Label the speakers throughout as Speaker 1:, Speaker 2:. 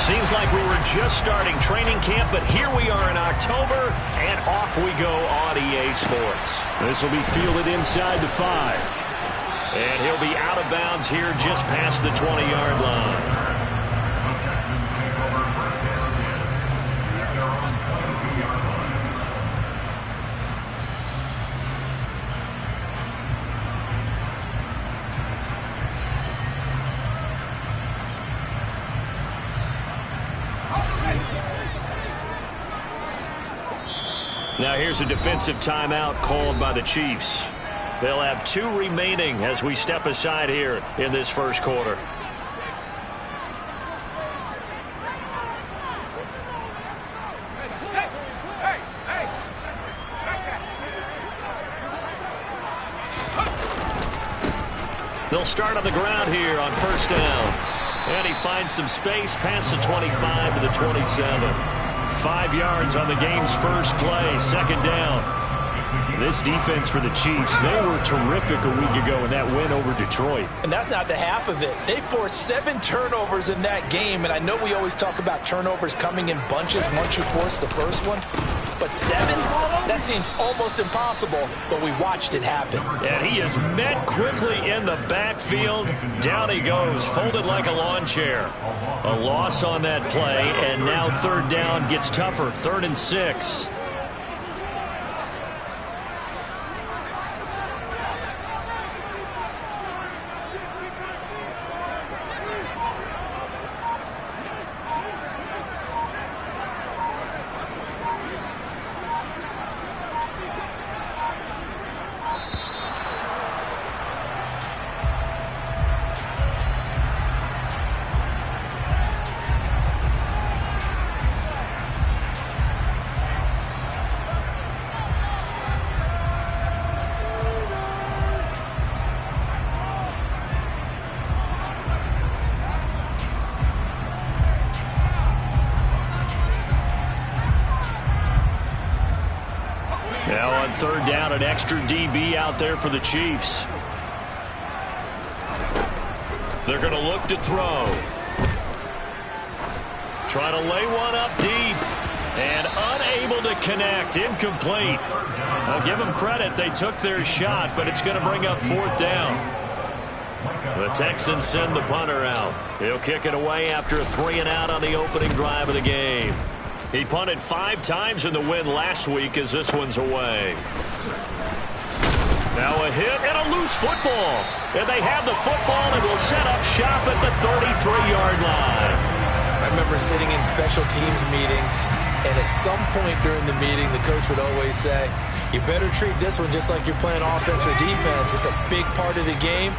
Speaker 1: Seems like we were just starting training camp, but here we are in October, and off we go on EA Sports.
Speaker 2: This will be fielded inside the 5.
Speaker 1: And he'll be out of bounds here just past the 20-yard line. Now here's a defensive timeout called by the Chiefs. They'll have 2 remaining as we step aside here in this first quarter. They'll start on the ground here on first down. And he finds some space past the 25 to the 27. 5 yards on the game's first play, second down.
Speaker 2: This defense for the Chiefs, they were terrific a week ago in that win over Detroit.
Speaker 3: And that's not the half of it. They forced 7 turnovers in that game, and I know we always talk about turnovers coming in bunches once you force the first one. But 7? That seems almost impossible, but we watched it happen.
Speaker 1: And he is met quickly in the backfield. Down he goes, folded like a lawn chair. A loss on that play, and now third down gets tougher, 3rd and 6. Now on third down, an extra DB out there for the Chiefs. They're going to look to throw. Trying to lay one up deep. And unable to connect. Incomplete. I'll give them credit. They took their shot, but it's going to bring up 4th down. The Texans send the punter out. He'll kick it away after a 3-and-out on the opening drive of the game. He punted 5 times in the win last week as this one's away. Now a hit and a loose football. And they have the football and will set up shop at the 33-yard line.
Speaker 3: I remember sitting in special teams meetings, and at some point during the meeting, the coach would always say, you better treat this one just like you're playing offense or defense. It's a big part of the game.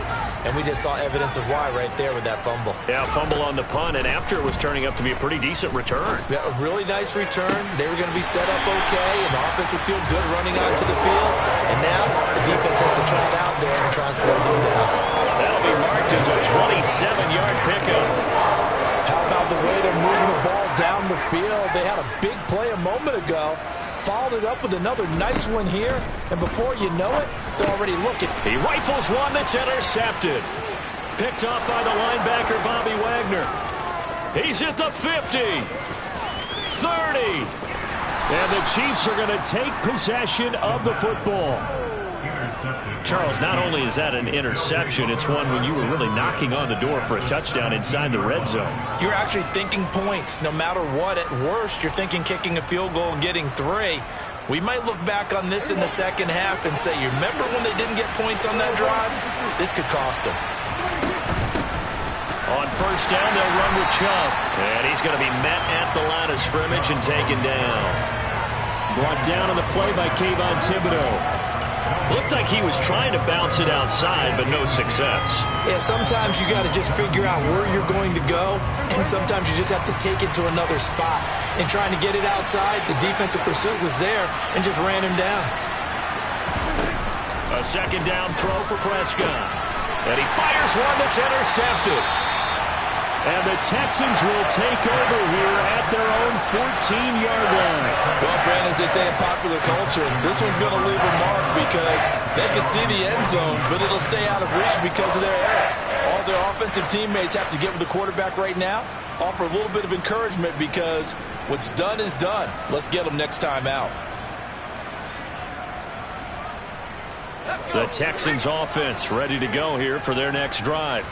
Speaker 3: And we just saw evidence of why right there with that fumble.
Speaker 1: Yeah, fumble on the punt, and after it was turning up to be a pretty decent return.
Speaker 3: Yeah, a really nice return. They were going to be set up okay, and the offense would feel good running onto the field. And now the defense has to try it out there and try and slow them down.
Speaker 1: That'll be marked as a 27-yard pickup.
Speaker 3: How about the way they're moving the ball down the field? They had a big play a moment ago. Followed it up with another nice one here, and before you know it, they're already looking.
Speaker 1: He rifles one that's intercepted. Picked up by the linebacker, Bobby Wagner. He's at the 50. 30.
Speaker 2: And the Chiefs are going to take possession of the football.
Speaker 1: Charles, not only is that an interception, it's one when you were really knocking on the door for a touchdown inside the red zone.
Speaker 3: You're actually thinking points. No matter what, at worst, you're thinking kicking a field goal and getting 3. We might look back on this in the second half and say, you remember when they didn't get points on that drive? This could cost them.
Speaker 1: On first down, they'll run with Chubb. And he's going to be met at the line of scrimmage and taken down.
Speaker 2: Brought down on the play by Kayvon Thibodeau.
Speaker 1: Looked like he was trying to bounce it outside, but no success.
Speaker 3: Yeah, sometimes you got to just figure out where you're going to go, and sometimes you just have to take it to another spot. And trying to get it outside, the defensive pursuit was there and just ran him down.
Speaker 1: A second down throw for Prescott. And he fires one that's intercepted.
Speaker 2: And the Texans will take over here at their own 14-yard line.
Speaker 3: Well, Brandon, as they say in popular culture, this one's going to leave a mark because they can see the end zone, but it'll stay out of reach because of their error. All Well, their offensive teammates have to get with the quarterback right now, offer a little bit of encouragement because what's done is done. Let's get them next time out.
Speaker 1: The Texans offense ready to go here for their next drive.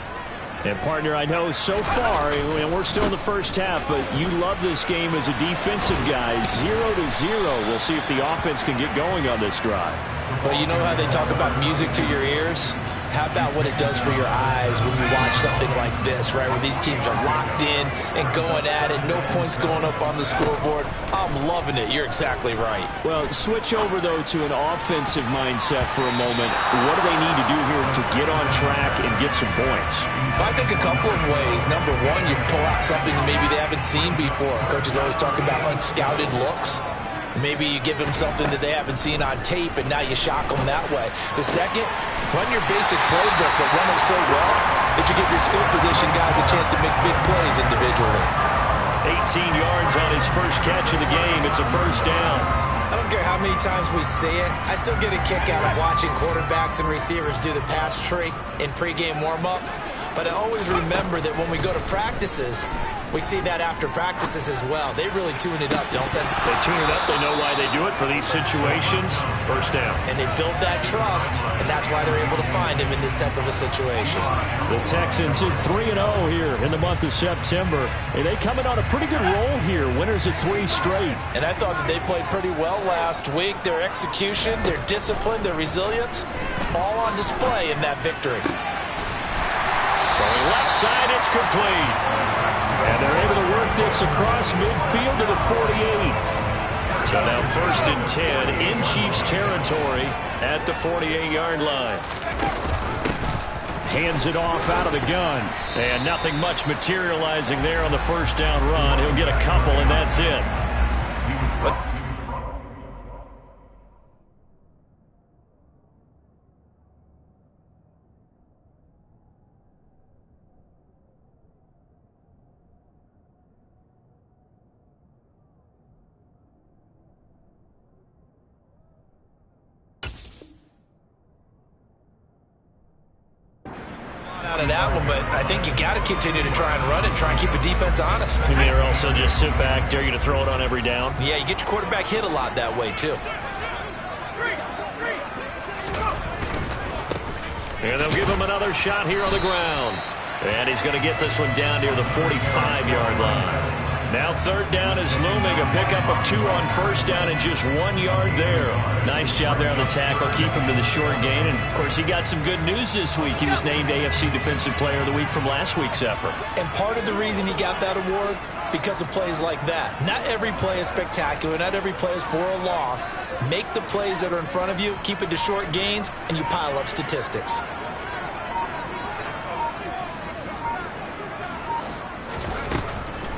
Speaker 2: And, partner, I know so far, and we're still in the first half, but you love this game as a defensive guy. 0-0. We'll see if the offense can get going on this drive.
Speaker 3: Well, you know how they talk about music to your ears? How about what it does for your eyes when you watch something like this, right, where these teams are locked in and going at it, no points going up on the scoreboard. I'm loving it. You're exactly right.
Speaker 2: Well, switch over, though, to an offensive mindset for a moment. What do they need to do here to get on track and get some points?
Speaker 3: I think a couple of ways. Number one, you pull out something maybe they haven't seen before. Coaches always talk about unscouted looks. Maybe you give them something that they haven't seen on tape, and now you shock them that way. The second, run your basic playbook, but run it so well that you give your skill position guys a chance to make big plays individually.
Speaker 1: 18 yards on his first catch of the game. It's a first down.
Speaker 4: I don't care how many times we see it. I still get a kick out of watching quarterbacks and receivers do the pass tree in pregame warm-up. But I always remember that when we go to practices, we see that after practices as well. They really tune it up, don't they?
Speaker 1: They tune it up. They know why they do it for these situations. First down.
Speaker 4: And they build that trust, and that's why they're able to find him in this type of a situation.
Speaker 2: The Texans in 3-0 here in the month of September. And they coming on a pretty good roll here. Winners of 3 straight.
Speaker 3: And I thought that they played pretty well last week. Their execution, their discipline, their resilience, all on display in that victory.
Speaker 1: Throwing left side, it's complete.
Speaker 2: And they're able to work this across midfield to the 48.
Speaker 1: So now 1st and 10 in Chiefs territory at the 48-yard line.
Speaker 2: Hands it off out of the gun.
Speaker 1: And nothing much materializing there on the first down run. He'll get a couple, and that's it.
Speaker 3: Out of that one, but I think you got to continue to try and run it, try and keep the defense honest.
Speaker 1: You may also just sit back, dare you to throw it on every down.
Speaker 3: Yeah, you get your quarterback hit a lot that way, too.
Speaker 1: And they'll give him another shot here on the ground. And he's going to get this one down near the 45-yard line. Now 3rd down is looming. A pickup of 2 on 1st down and just 1 yard there. Nice job there on the tackle. Keep him to the short gain. And, of course, he got some good news this week. He was named AFC Defensive Player of the Week from last week's effort.
Speaker 3: And part of the reason he got that award, because of plays like that. Not every play is spectacular. Not every play is for a loss. Make the plays that are in front of you, keep it to short gains, and you pile up statistics.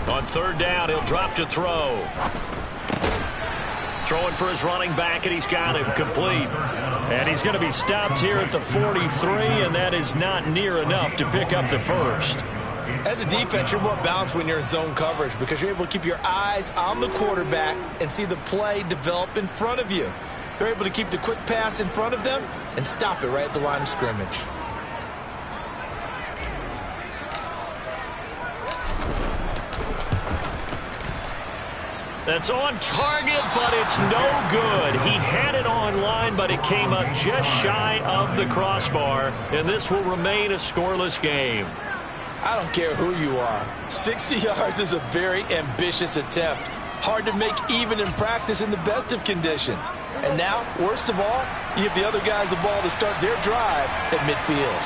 Speaker 1: On 3rd down, he'll drop to throw. Throwing for his running back, and he's got him complete. And he's going to be stopped here at the 43, and that is not near enough to pick up the first.
Speaker 3: As a defense, you're more balanced when you're in zone coverage because you're able to keep your eyes on the quarterback and see the play develop in front of you. They're able to keep the quick pass in front of them and stop it right at the line of scrimmage.
Speaker 1: That's on target, but it's no good. He had it on line, but it came up just shy of the crossbar, and this will remain a scoreless game.
Speaker 3: I don't care who you are. 60 yards is a very ambitious attempt. Hard to make even in practice in the best of conditions. And now, worst of all, you give the other guys the ball to start their drive at midfield.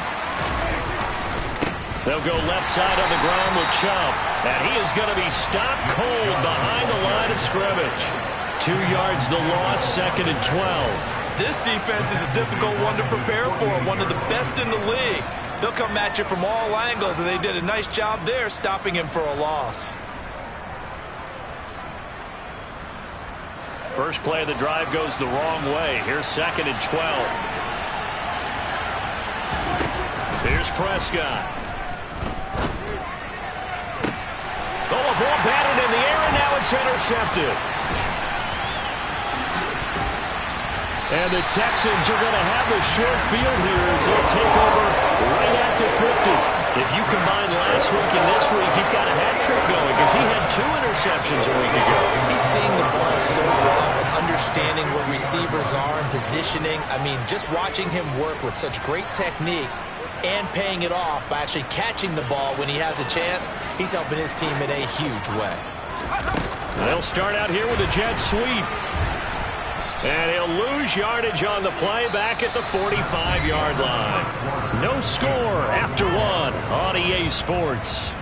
Speaker 1: They'll go left side on the ground with Chubb. And he is going to be stopped cold behind the line of scrimmage. 2 yards the loss, 2nd and 12.
Speaker 3: This defense is a difficult one to prepare for, one of the best in the league. They'll come at you from all angles, and they did a nice job there stopping him for a loss.
Speaker 1: First play of the drive goes the wrong way. Here's 2nd and 12. Here's Prescott. Oh, a ball batted in the air, and now it's intercepted.
Speaker 2: And the Texans are going to have a short field here as they'll take over right at the 50. If you combine last week and this week, he's got a hat trick going because he had 2 interceptions a week ago.
Speaker 4: He's seeing the ball so well and understanding where receivers are and positioning. I mean, just watching him work with such great technique and paying it off by actually catching the ball when he has a chance, he's helping his team in a huge way.
Speaker 2: They'll start out here with a jet sweep. And he'll lose yardage on the play back at the 45-yard line. No score after 1 on EA Sports.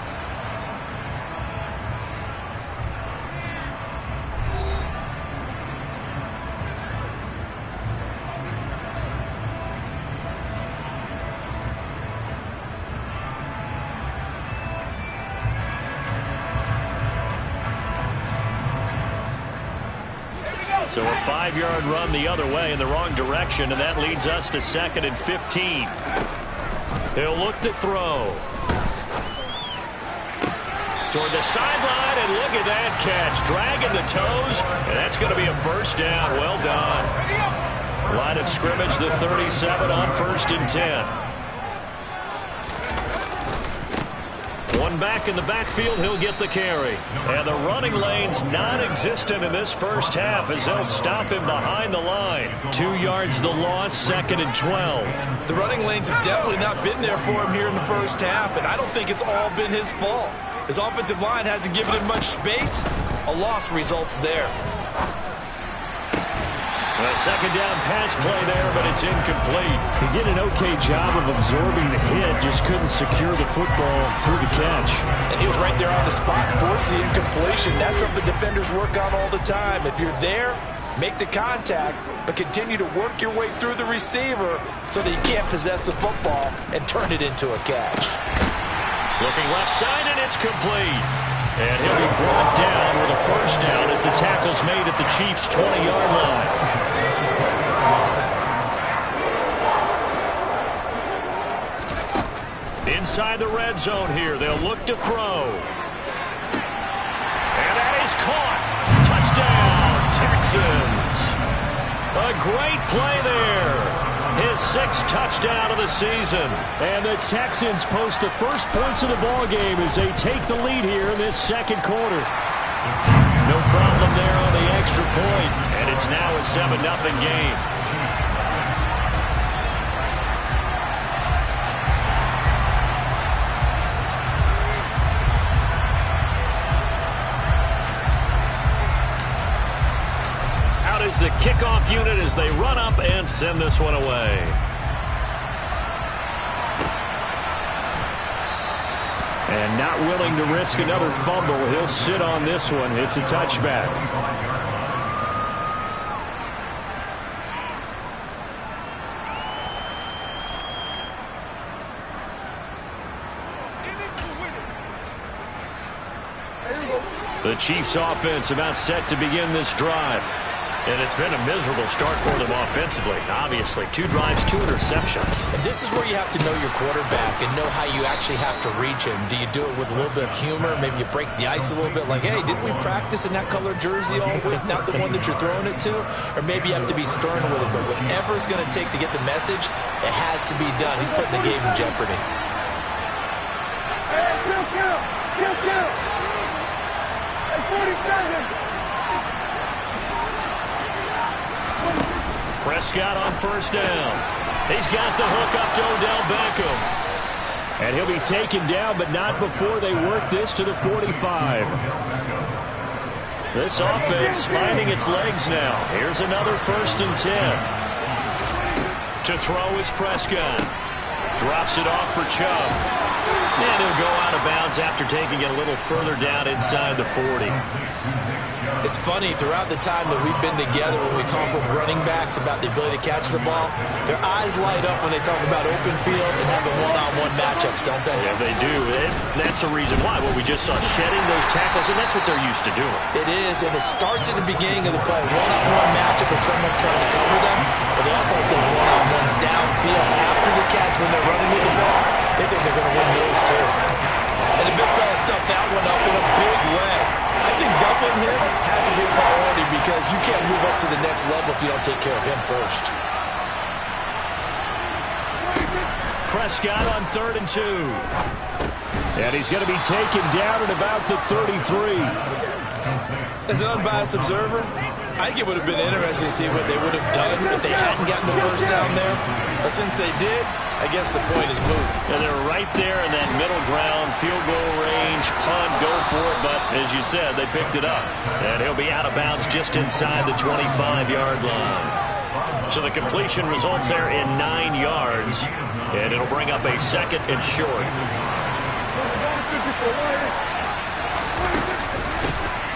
Speaker 2: So a 5-yard run the other way in the wrong direction, and that leads us to 2nd and 15. He'll look to throw. Toward the sideline, and look at that catch. Dragging the toes, and that's going to be a first down. Well done. Line of scrimmage, the 37 on 1st and 10. One back in the backfield, he'll get the carry. And the running lane's non-existent in this first half as they'll stop him behind the line. 2 yards the loss, 2nd and 12.
Speaker 4: The running lanes have definitely not been there for him here in the first half, and I don't think it's all been his fault. His offensive line hasn't given him much space. A loss results there.
Speaker 2: A 2nd down pass play there, but it's incomplete. He did an okay job of absorbing the hit, just couldn't secure the football through the catch.
Speaker 4: And he was right there on the spot, force the incompletion. That's something defenders work on all the time. If you're there, make the contact, but continue to work your way through the receiver so that you can't possess the football and turn it into a catch.
Speaker 2: Looking left side, and it's complete. And he'll be brought down with a first down as the tackle's made at the Chiefs' 20-yard line. Inside the red zone here, they'll look to throw. And that is caught. Touchdown, Texans. A great play there. His 6th touchdown of the season. And the Texans post the first points of the ball game as they take the lead here in this 2nd quarter. No problem there on the extra point, and it's now a 7-0 game. Is the kickoff unit as they run up and send this one away. And not willing to risk another fumble, he'll sit on this one. It's a touchback. The Chiefs offense about set to begin this drive. And it's been a miserable start for them offensively. Obviously, 2 drives, 2 interceptions.
Speaker 4: And this is where you have to know your quarterback and know how you actually have to reach him. Do you do it with a little bit of humor? Maybe you break the ice a little bit like, hey, didn't we practice in that color jersey all week? Not the one that you're throwing it to? Or maybe you have to be stern with it. But whatever it's going to take to get the message, it has to be done. He's putting the game in jeopardy.
Speaker 5: Hey, kill. Hey, 47.
Speaker 2: Prescott on first down. He's got the hook up to Odell Beckham. And he'll be taken down, but not before they work this to the 45. This offense finding its legs now. Here's another 1st and 10. To throw is Prescott. Drops it off for Chubb. And he'll go out of bounds after taking it a little further down inside the 40.
Speaker 4: It's funny, throughout the time that we've been together when we talk with running backs about the ability to catch the ball, their eyes light up when they talk about open field and having one-on-one matchups, don't they?
Speaker 2: Yeah, they do. And that's the reason why. Well, we just saw shedding those tackles, and that's what they're used to doing.
Speaker 4: It is, and it starts at the beginning of the play. One-on-one matchup with someone trying to cover them, but they also have those one-on-ones downfield after the catch when they're running with the ball. They think they're going to win those too. And the big fella stuffed that one up in a big way. I think doubling him has a big priority because you can't move up to the next level if you don't take care of him first.
Speaker 1: Prescott on 3rd and 2. And he's going to be taken down at about the 33.
Speaker 4: As an unbiased observer, I think it would have been interesting to see what they would have done if they hadn't gotten the first down there. But since they did, I guess the point is moot.
Speaker 1: And they're right there in that middle ground, field goal range, punt, go for it. But as you said, they picked it up. And he'll be out of bounds just inside the 25-yard line. So the completion results there in 9 yards. And it'll bring up a 2nd and short.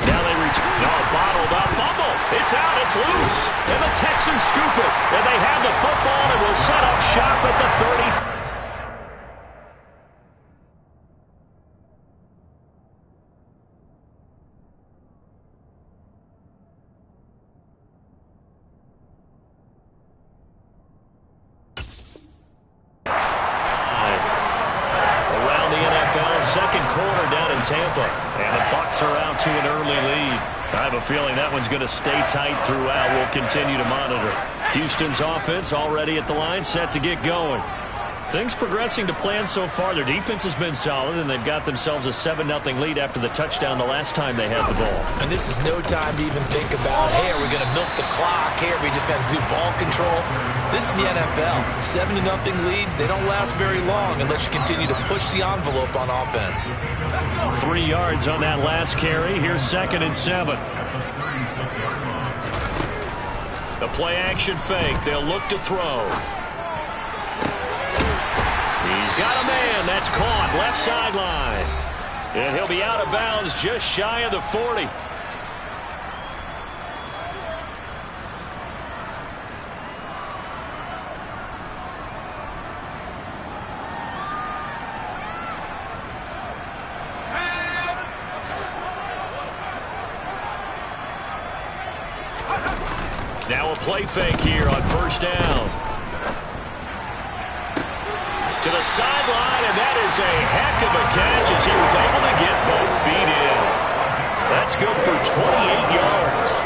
Speaker 1: Now they reach. No, bottled up. Fumble. It's out. It's loose. And the Texans scoop it. And they have the football and will set up shop at the 30. Second quarter down in Tampa, and the Bucs are out to an early lead. I have a feeling that one's going to stay tight throughout. We'll continue to monitor. Houston's offense already at the line, set to get going. Things progressing to plan so far. Their defense has been solid, and they've got themselves a 7-0 lead after the touchdown the last time they had the ball.
Speaker 4: And this is no time to even think about, hey, are we going to milk the clock? Hey, are we just going to do ball control? This is the NFL. 7-0 leads, they don't last very long unless you continue to push the envelope on offense.
Speaker 1: 3 yards on that last carry. Here's 2nd and 7. The play action fake. They'll look to throw. He's got a man. That's caught. Left sideline. And he'll be out of bounds just shy of the 40. Now a play fake here on 1st down. To the sideline, and that is a heck of a catch as he was able to get both feet in. That's good for 28 yards.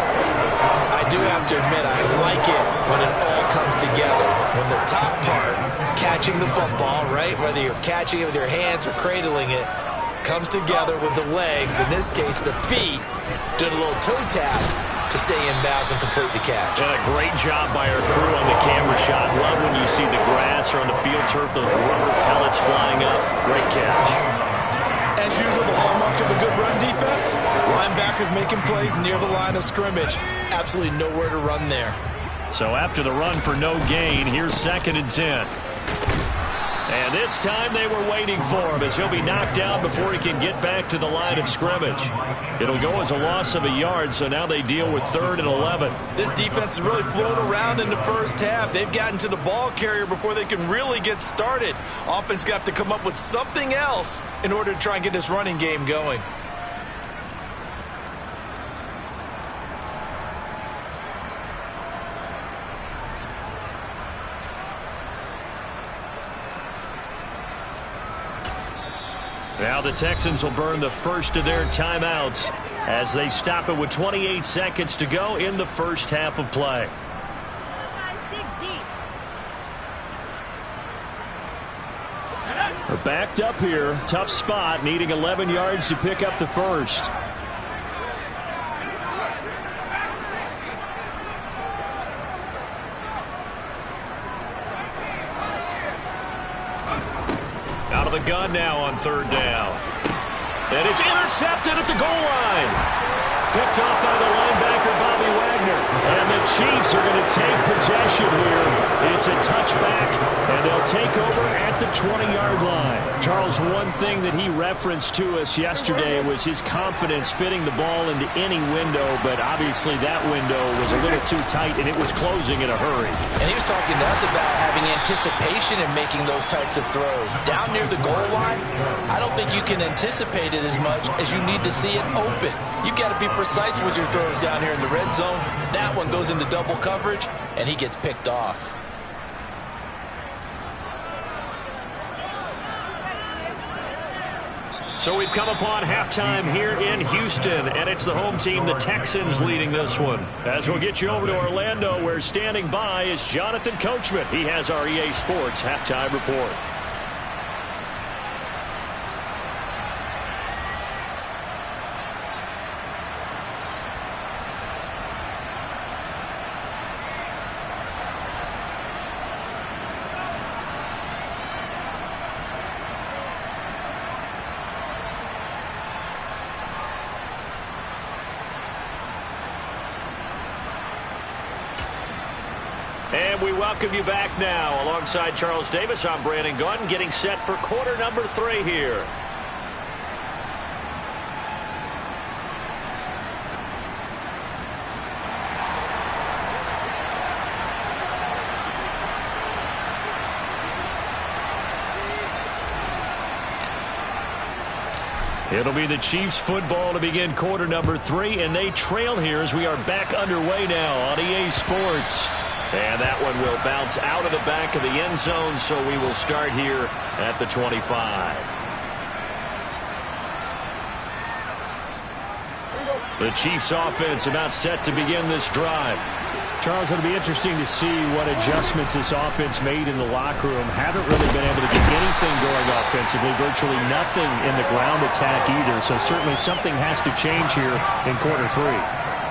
Speaker 4: I do have to admit, I like it when it all comes together. When the top part, catching the football, right, whether you're catching it with your hands or cradling it, comes together with the legs, in this case the feet, doing a little toe tap to stay in bounds and complete the catch.
Speaker 1: And a great job by our crew on the camera shot. Love when you see the grass or on the field turf, those rubber pellets flying up. Great catch.
Speaker 4: As usual, the hallmark of a good run defense, linebackers making plays near the line of scrimmage. Absolutely nowhere to run there.
Speaker 1: So after the run for no gain, here's 2nd and 10. And this time they were waiting for him as he'll be knocked down before he can get back to the line of scrimmage. It'll go as a loss of a yard, so now they deal with 3rd and 11.
Speaker 4: This defense has really flown around in the first half. They've gotten to the ball carrier before they can really get started. Offense got to come up with something else in order to try and get this running game going.
Speaker 1: Now the Texans will burn the first of their timeouts as they stop it with 28 seconds to go in the first half of play. We're backed up here. Tough spot, needing 11 yards to pick up the first. Out of the gun now on 3rd down. And it's intercepted at the goal line. Picked off by the linebacker, Bobby Wagner. And the Chiefs are going to take possession here. It's a touchback, and they'll take over at the 20-yard line. Charles, one thing that he referenced to us yesterday was his confidence fitting the ball into any window, but obviously that window was a little too tight, and it was closing in a hurry.
Speaker 4: And he was talking to us about having anticipation in making those types of throws. Down near the goal line, I don't think you can anticipate it as much as you need to see it open. You've got to be precise with your throws down here in the red zone. That one goes into double coverage, and he gets picked off.
Speaker 1: So we've come upon halftime here in Houston, and it's the home team, the Texans, leading this one. As we'll get you over to Orlando, where standing by is Jonathan Coachman. He has our EA Sports halftime report. And we welcome you back now. Alongside Charles Davis, I'm Brandon Gaudin, getting set for quarter number 3 here. It'll be the Chiefs football to begin quarter number 3, and they trail here as we are back underway now on EA Sports. And that one will bounce out of the back of the end zone, so we will start here at the 25. The Chiefs offense about set to begin this drive.
Speaker 2: Charles, it'll be interesting to see what adjustments this offense made in the locker room. Haven't really been able to get anything going offensively, virtually nothing in the ground attack either. So certainly something has to change here in quarter 3.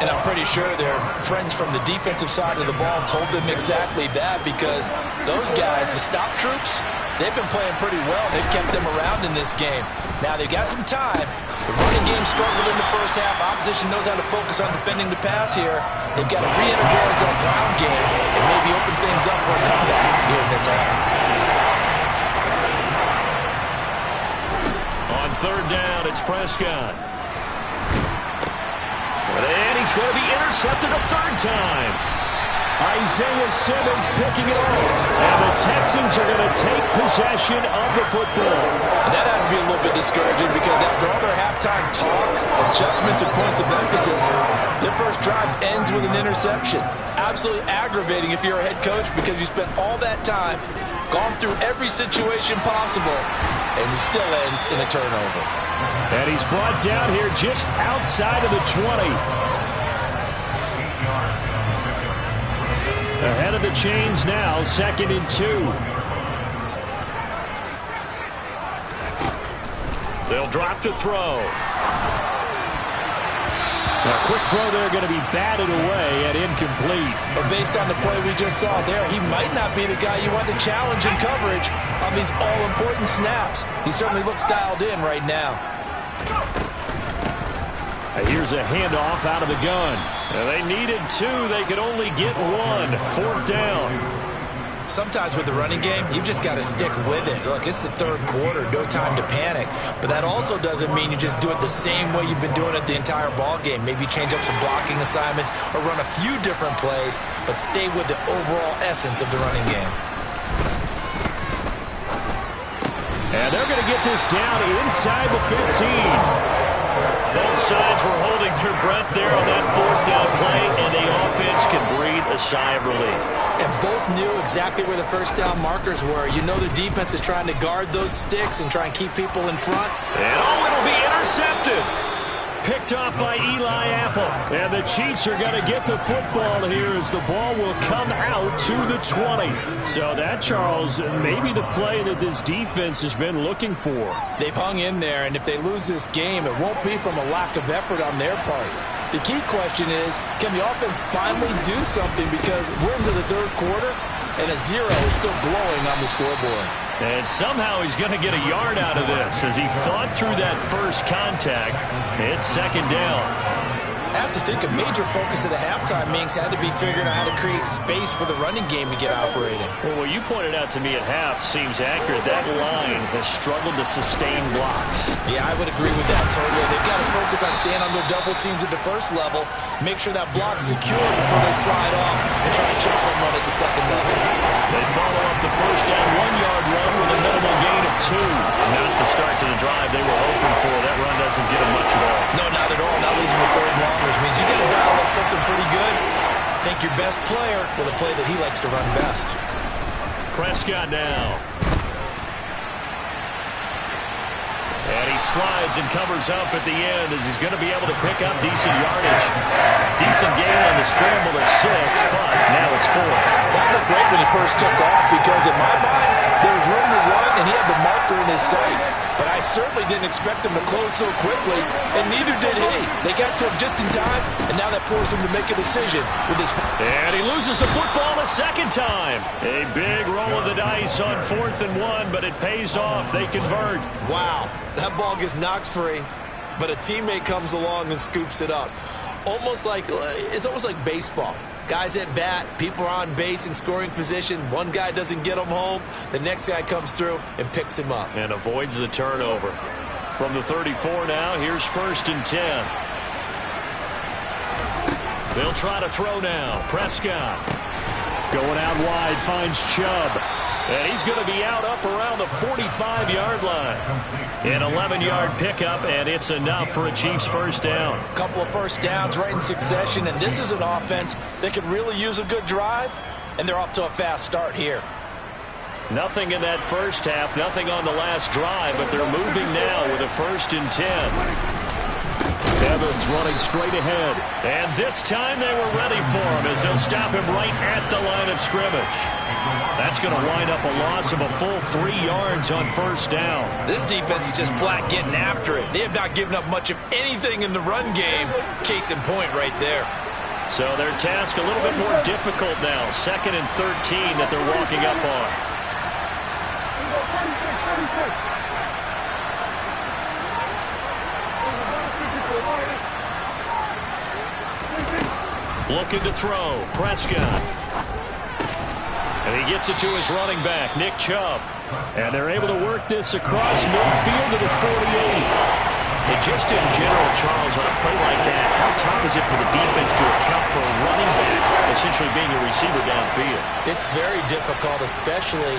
Speaker 4: And I'm pretty sure their friends from the defensive side of the ball told them exactly that, because those guys, the stop troops, they've been playing pretty well. They've kept them around in this game. Now they've got some time. The running game struggled in the first half. Opposition knows how to focus on defending the pass here. They've got to re-energize that ground game and maybe open things up for a comeback here in this half.
Speaker 1: On third down, it's Prescott. And he's going to be intercepted a third time.
Speaker 2: Isaiah Simmons picking it off. And the Texans are going to take possession of the football.
Speaker 4: That has to be a little bit discouraging, because after all their halftime talk, adjustments, and points of emphasis, their first drive ends with an interception. Absolutely aggravating if you're a head coach, because you spent all that time, gone through every situation possible, and it still ends in a turnover.
Speaker 2: And he's brought down here just outside of the 20. Ahead of the chains now, 2nd and 2.
Speaker 1: They'll drop to throw.
Speaker 2: A quick throw there going to be batted away and incomplete.
Speaker 4: But based on the play we just saw there, he might not be the guy you want to challenge in coverage on these all-important snaps. He certainly looks dialed in right now.
Speaker 2: Here's a handoff out of the gun.
Speaker 1: They needed 2. They could only get 1. 4th down.
Speaker 4: Sometimes with the running game, you've just got to stick with it. Look, it's the third quarter, no time to panic. But that also doesn't mean you just do it the same way you've been doing it the entire ball game. Maybe change up some blocking assignments or run a few different plays, but stay with the overall essence of the running game.
Speaker 2: And they're going to get this down inside the 15.
Speaker 1: Both sides were holding their breath there on that 4th down play, and the offense can breathe a sigh of relief.
Speaker 4: And both knew exactly where the first down markers were. You know the defense is trying to guard those sticks and try and keep people in front.
Speaker 1: And it'll be intercepted.
Speaker 2: Picked off by Eli Apple. And the Chiefs are going to get the football here as the ball will come out to the 20. So that, Charles, maybe the play that this defense has been looking for.
Speaker 4: They've hung in there, and if they lose this game, it won't be from a lack of effort on their part. The key question is, can the offense finally do something, because we're into the third quarter, and a 0 is still glowing on the scoreboard.
Speaker 1: And somehow he's going to get a yard out of this as he fought through that first contact. It's 2nd down.
Speaker 4: I have to think a major focus of the halftime meetings had to be figuring out how to create space for the running game to get operating.
Speaker 1: Well, what you pointed out to me at half seems accurate. That line has struggled to sustain blocks.
Speaker 4: Yeah, I would agree with that totally. They've got to focus on staying on their double teams at the first level, make sure that block's secure before they slide off and try to chip someone at the second level.
Speaker 1: They follow up the first down 1-yard run with a minimal gain of 2. Not the start to the drive they were hoping for. That run doesn't get them much at all.
Speaker 4: No, not at all. That leaves them with 3rd long, which means you got to dial up something pretty good. Think your best player with a play that he likes to run best.
Speaker 1: Prescott now. And he slides and covers up at the end as he's going to be able to pick up decent yardage. Decent gain on the scramble of 6, but now it's 4.
Speaker 4: That looked great when he first took off, because in my mind, there was room to run and he had the marker in his sight. But I certainly didn't expect him to close so quickly, and neither did he. They got to him just in time, and now that forced him to make a decision with his...
Speaker 1: And he loses the football a second time. A big roll of the dice on 4th and 1, but it pays off. They convert.
Speaker 4: Wow, that ball gets knocked free, but a teammate comes along and scoops it up. It's almost like baseball. Guys at bat, people are on base in scoring position. One guy doesn't get him home. The next guy comes through and picks him up.
Speaker 1: And avoids the turnover. From the 34 now, here's 1st and 10. They'll try to throw now. Prescott going out wide, finds Chubb. And he's going to be out up around the 45-yard line. An 11-yard pickup, and it's enough for a Chiefs first down.
Speaker 4: A couple of first downs right in succession, and this is an offense that could really use a good drive, and they're off to a fast start here.
Speaker 1: Nothing in that first half, nothing on the last drive, but they're moving now with a 1st and 10. Evans running straight ahead. And this time they were ready for him as they'll stop him right at the line of scrimmage. That's going to wind up a loss of a full 3 yards on 1st down.
Speaker 4: This defense is just flat getting after it. They have not given up much of anything in the run game. Case in point right there.
Speaker 1: So their task a little bit more difficult now. 2nd and 13 that they're walking up on. Looking to throw. Prescott. And he gets it to his running back, Nick Chubb. And they're able to work this across midfield to the 48. And just in general, Charles, on a play like that, how tough is it for the defense to account for a running back essentially being a receiver downfield?
Speaker 4: It's very difficult, especially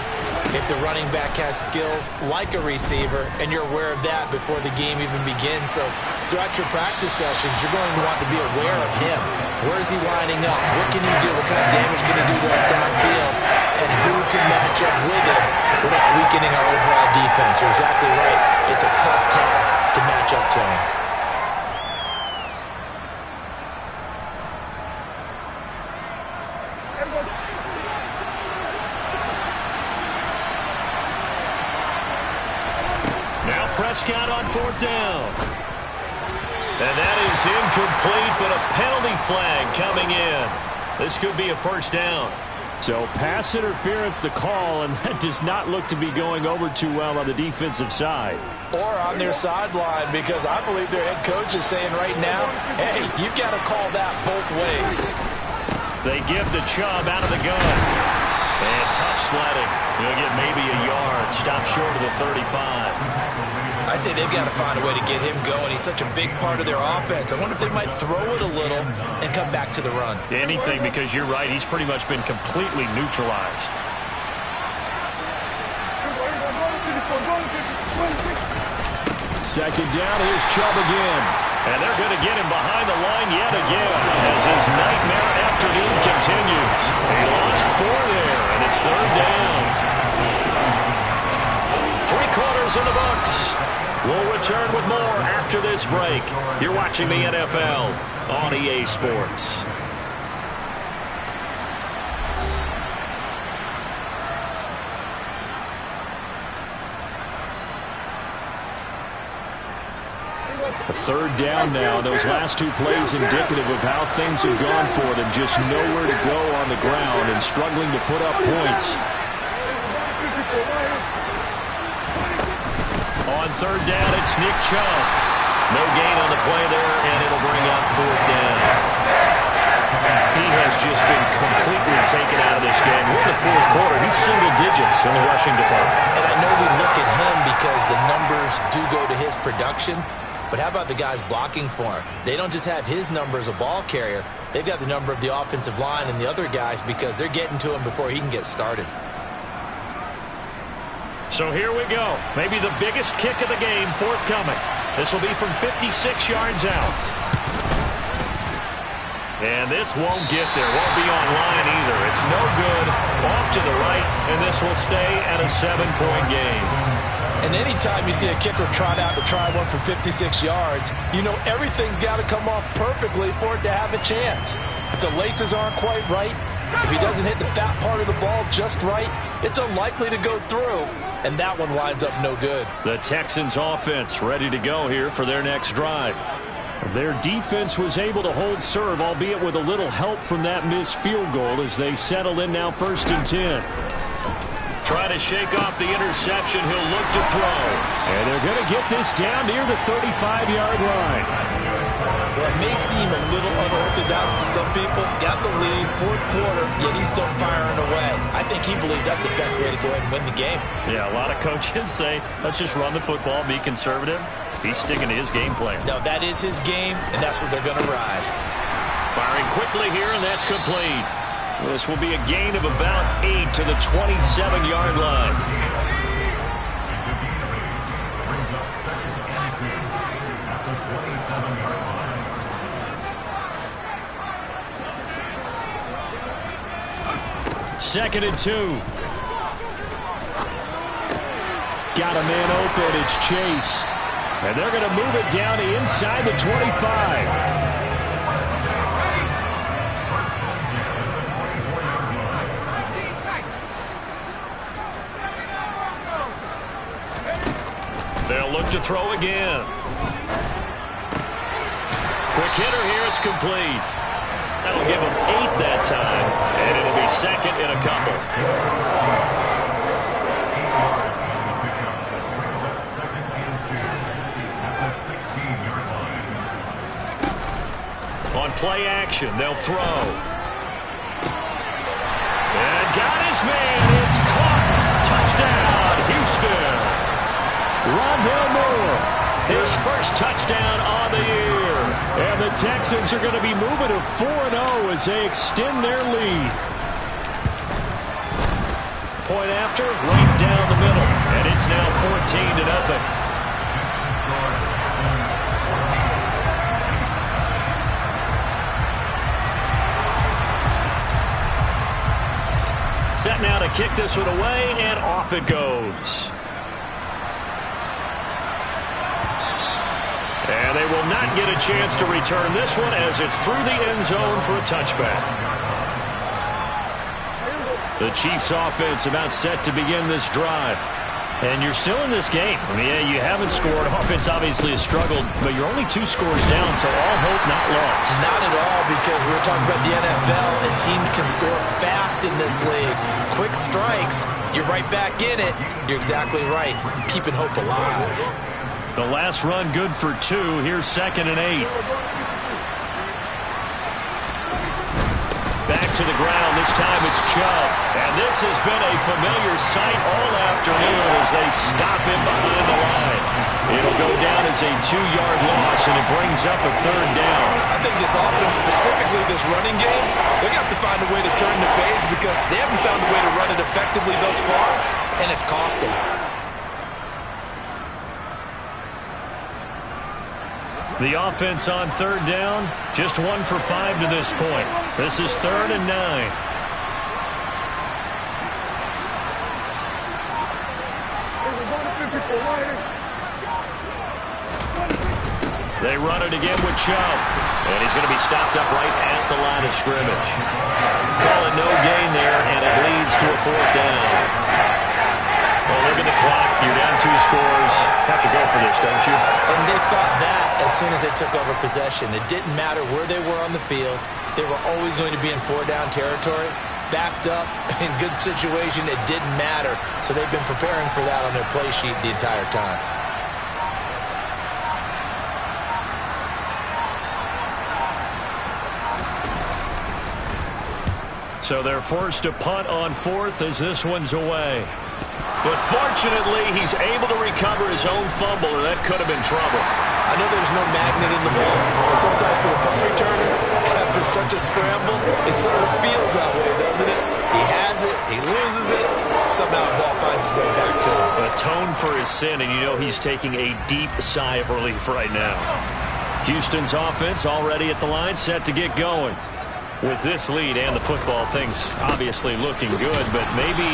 Speaker 4: if the running back has skills like a receiver, and you're aware of that before the game even begins. So throughout your practice sessions, you're going to want to be aware of him. Where is he lining up? What can he do? What kind of damage can he do to us downfield? And who can match up with him without weakening our overall defense? You're exactly right. It's a tough task to match up to him.
Speaker 1: Now Prescott on 4th down. And that is incomplete, but a penalty flag coming in. This could be a 1st down.
Speaker 2: So pass interference the call, and that does not look to be going over too well on the defensive side.
Speaker 4: Or on their sideline, because I believe their head coach is saying right now, hey, you've got to call that both ways.
Speaker 1: They give the Chubb out of the gun. And tough sledding. He'll get maybe a yard. Stop short of the 35.
Speaker 4: I'd say they've got to find a way to get him going. He's such a big part of their offense. I wonder if they might throw it a little and come back to the run.
Speaker 1: Anything, because you're right. He's pretty much been completely neutralized.
Speaker 2: Second down, here's Chubb again.
Speaker 1: And they're going to get him behind the line yet again as his nightmare afternoon continues. He lost 4 there, and it's 3rd down. 3 quarters in the books. We'll return with more after this break. You're watching the NFL on EA Sports.
Speaker 2: A 3rd down now. Those last 2 plays indicative of how things have gone for them. Just nowhere to go on the ground and struggling to put up points.
Speaker 1: On 3rd down, it's Nick Chubb. No gain on the play there, and it'll bring up 4th down. He has just been completely taken out of this game. We're in the 4th quarter. He's single digits in the rushing department.
Speaker 4: And I know we look at him because the numbers do go to his production. But how about the guys blocking for him? They don't just have his number as a ball carrier. They've got the number of the offensive line and the other guys because they're getting to him before he can get started.
Speaker 1: So here we go. Maybe the biggest kick of the game forthcoming. This will be from 56 yards out. And this won't get there. Won't be on line either. It's no good. Off to the right, and this will stay at a 7-point game.
Speaker 4: And anytime you see a kicker trot out to try one from 56 yards, you know everything's got to come off perfectly for it to have a chance. If the laces aren't quite right, if he doesn't hit the fat part of the ball just right, it's unlikely to go through. And that one winds up no good.
Speaker 1: The Texans offense ready to go here for their next drive.
Speaker 2: Their defense was able to hold serve, albeit with a little help from that missed field goal as they settle in now 1st and 10.
Speaker 1: Trying to shake off the interception. He'll look to throw.
Speaker 2: And they're going to get this down near the 35-yard line.
Speaker 4: Well, it may seem a little unorthodox to some people. Got the lead, fourth quarter, yet he's still firing away. I think he believes that's the best way to go ahead and win the game.
Speaker 1: Yeah, a lot of coaches say, let's just run the football, be conservative. He's sticking to his game plan.
Speaker 4: No, that is his game, and that's what they're going to ride.
Speaker 1: Firing quickly here, and that's complete. This will be a gain of about 8 to the 27-yard line. Second and 2.
Speaker 2: Got a man open. It's Chase. And they're going to move it down to inside the 25.
Speaker 1: They'll look to throw again. Quick hitter here. It's complete. That'll give him 8 that time, and it'll be second in a couple. On play action, they'll throw. And got his man. It's caught. Touchdown, Houston.
Speaker 2: Rondale Moore,
Speaker 1: his first touchdown on the year.
Speaker 2: And the Texans are going to be moving to 4-0 as they extend their lead.
Speaker 1: Point after, right down the middle. And it's now 14-0. Set now to kick this one away, and off it goes. And they will not get a chance to return this one as it's through the end zone for a touchback. The Chiefs offense about set to begin this drive. And you're still in this game. I mean, yeah, you haven't scored. Offense obviously has struggled, but you're only 2 scores down, so all hope not lost.
Speaker 4: Not at all, because we're talking about the NFL, and teams can score fast in this league. Quick strikes, you're right back in it. You're exactly right. Keeping hope alive.
Speaker 1: The last run good for 2. Here's second and 8. Back to the ground. This time it's Chubb. And this has been a familiar sight all afternoon as they stop him behind the line. It'll go down as a 2-yard loss, and it brings up a third down.
Speaker 4: I think this offense, specifically this running game, they're going to have to find a way to turn the page because they haven't found a way to run it effectively thus far, and it's cost them.
Speaker 1: The offense on third down, just 1 for 5 to this point. This is 3rd and 9. They run it again with Chubb. And he's going to be stopped up right at the line of scrimmage. Call it no gain there, and it leads to a 4th down. Well, look at the clock. You're down 2 scores. Have to go for this, don't you?
Speaker 4: And they thought that as soon as they took over possession. It didn't matter where they were on the field. They were always going to be in 4-down territory. Backed up, in good situation, it didn't matter. So they've been preparing for that on their play sheet the entire time.
Speaker 1: So they're forced to punt on 4th as this one's away. But fortunately, he's able to recover his own fumble, or that could have been trouble.
Speaker 4: I know there's no magnet in the ball, but sometimes for the punt returner, after such a scramble, it sort of feels that way, doesn't it? He has it, he loses it, somehow the ball finds its way back to him.
Speaker 1: Atone for his sin, and you know he's taking a deep sigh of relief right now. Houston's offense already at the line, set to get going. With this lead and the football, things obviously looking good, but maybe,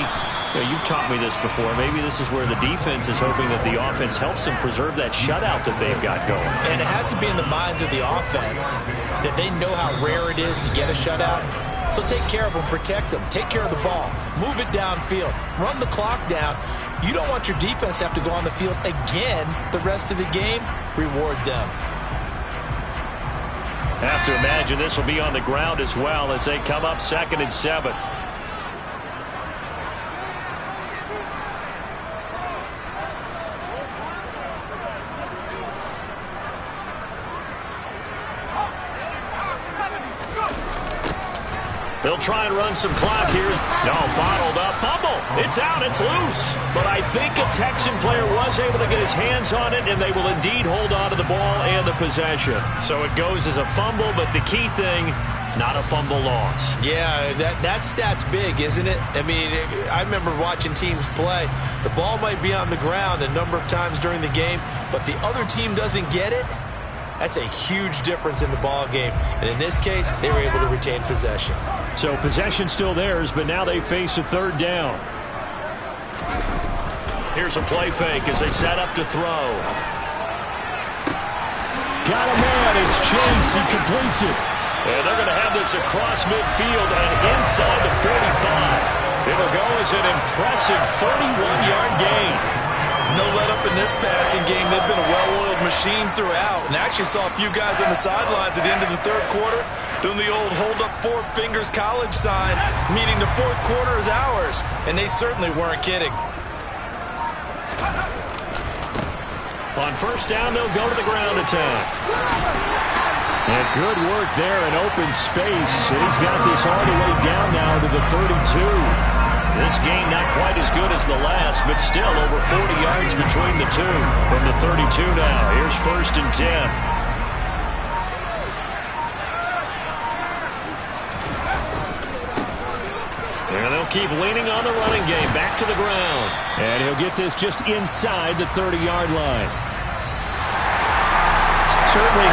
Speaker 1: you've taught me this before, maybe this is where the defense is hoping that the offense helps them preserve that shutout that they've got going.
Speaker 4: And it has to be in the minds of the offense that they know how rare it is to get a shutout. So take care of them, protect them, take care of the ball, move it downfield, run the clock down. You don't want your defense to have to go on the field again the rest of the game. Reward them.
Speaker 1: Have to imagine this will be on the ground as well as they come up 2nd and 7. They'll try and run some clock here. No, bottled up. Fumble. It's out. It's loose. But I think a Texan player was able to get his hands on it, and they will indeed hold on to the ball and the possession. So it goes as a fumble, but the key thing, not a fumble loss.
Speaker 3: Yeah, that stat's big, isn't it? I mean, I remember watching teams play. The ball might be on the ground a number of times during the game, but the other team doesn't get it. That's a huge difference in the ball game. And in this case, they were able to retain possession.
Speaker 2: So possession still theirs, but now they face a third down.
Speaker 1: Here's a play fake as they set up to throw.
Speaker 2: Got a man. It's Chase. He completes it.
Speaker 1: And they're going to have this across midfield and inside the 45. It'll go as an impressive 31-yard gain.
Speaker 3: No let up in this passing game. They've been a well-oiled machine throughout. And actually saw a few guys on the sidelines at the end of the third quarter doing the old hold up 4 fingers college sign, meaning the fourth quarter is ours. And they certainly weren't kidding.
Speaker 1: On first down, they'll go to the ground attack.
Speaker 2: And good work there in open space. And he's got this all the way down now to the 32.
Speaker 1: This game not quite as good as the last, but still over 40 yards between the two. From the 32 now, here's first and 10. And they'll keep leaning on the running game. Back to the ground.
Speaker 2: And he'll get this just inside the 30-yard line. Certainly